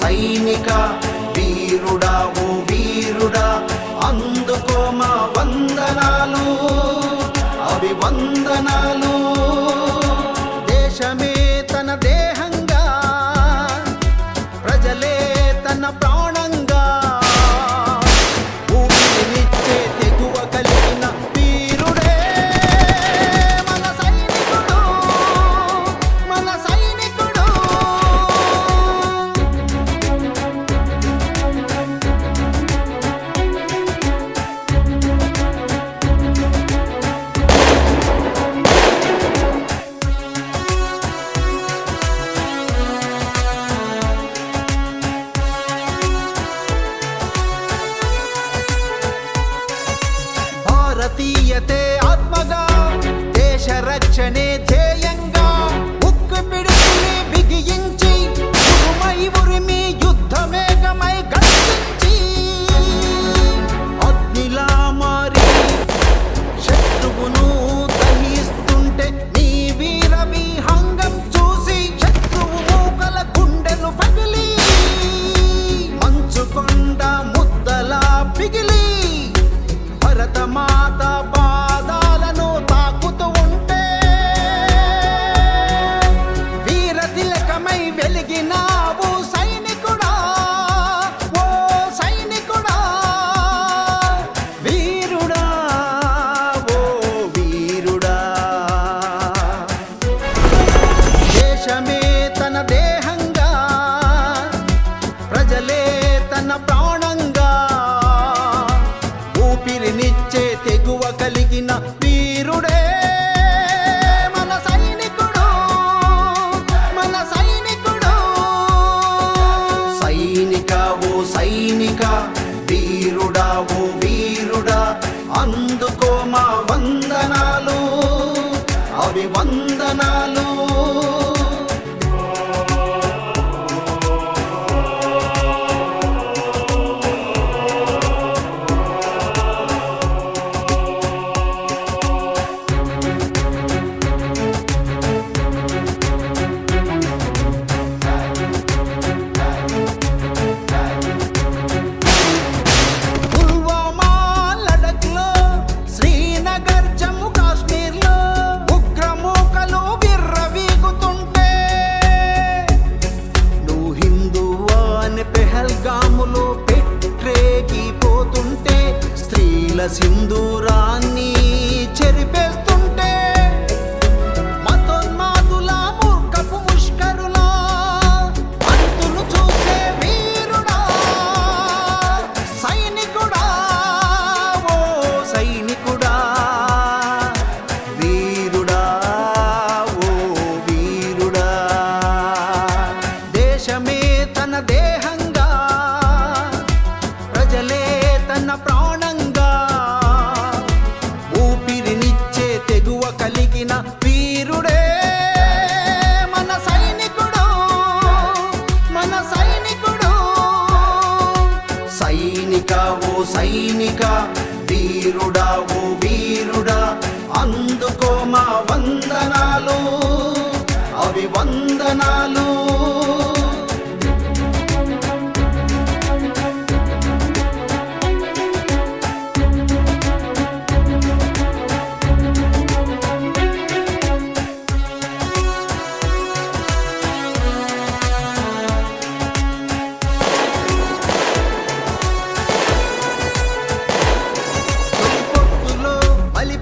సైనిక వీరుడా ఓ వీరుడా అందుకో మా వందనాలు అభివందనాలు. దేశమే తన దేహంగా ప్రజలే తన ప్రాణంగా ఊపిరినిచ్చే తెగువ కలిగిన వీరుడే మన సైనికుడు మన సైనికుడు. భారతీయతే ఆత్మగా దేశ రక్షణే ధ్యేయంగా ఉక్కు పిడికిలి బిగించి ఉరుమై ఉరిమి యుద్ధమేఘమై గర్జించి అగ్నిలా మారి శత్రువును దహిస్తుంటే నీ వీర విహంగం చూసి శత్రువు మూకల గుండెలు పగిలి మంచుకొండ ముద్దలా పిగిలి భరతమాత పాదాలను తాకుతూ ఉంటే వీర తిలకమై వెలిగినావు సైనికుడా ఓ సైనికుడా వీరుడా ఓ వీరుడా. దేశమే తన దేహంగా ప్రజలే తన ప్రాణంగా ఊపిరినిచ్చే తెగువ కలిగిన వీరుడే మన సైనికుడు మన సైనికుడు. సైనిక ఓ సైనిక వీరుడా ఓ వీరుడా అందుకో మా వందనాలు అభివందనాలు. పుల్వామా లడఖ్లో శ్రీనగర్ జమ్మూ కాశ్మీర్లో ఉగ్రమూకలు విర్రవీగుతుంటే నువ్వు హిందువా అని పెహల్గాములో పెట్టేగిపోతుంటే స్త్రీల సింధూరాన్ని చెరిపేస్తుంటే మతోన్మాదుల మూర్ఖపు ముష్కరుల అంతులు చూసే వీరుడా సైనికుడా ఓ సైనికుడా వీరుడా ఓ వీరుడా. దేశమే తన దేహంగా ప్రజలే తన ప్రాణంగా ఊపిరినిచ్చే తెగువ కలిగిన వీరుడే మన సైనికుడు మన సైనికుడు. సైనిక ఓ సైనిక వీరుడా ఓ వీరుడా అందుకో మా వందనాలు అభివందనాలు.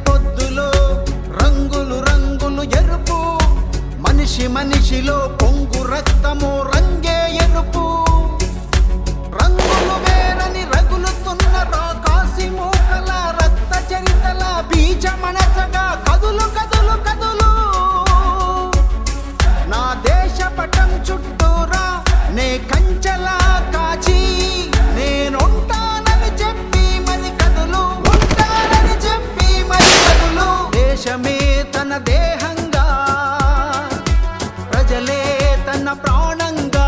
పొద్దులో రంగులు రంగులు ఎరుపు మనిషి మనిషిలో పొంగు రక్తము రంగే ఎరుపు రంగులు వేరని రగులుతున్న రాకాసి మూకల రక్త చరితల బీజ మనసగా కదులు కదులు కదులు. నా దేశ పటం చుట్టూరా నే కంచెలా కాచి నేనుంటానని చెప్పి మరి కదులు ఉంటానని చెప్పి మరి కదులు. దేశమే తన దేహంగా ప్రజలే తన ప్రాణంగా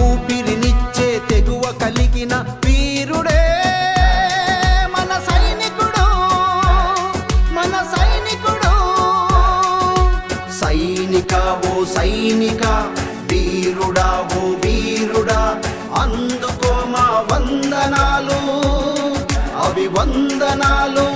ఊపిరినిచ్చే తెగువ కలిగిన వీరుడే మన సైనికుడు మన సైనికుడు. సైనిక ఓ సైనిక వీరుడా వీరుడా ఓ వీరుడా అందుకో మా వందనాలు అభివందనాలు.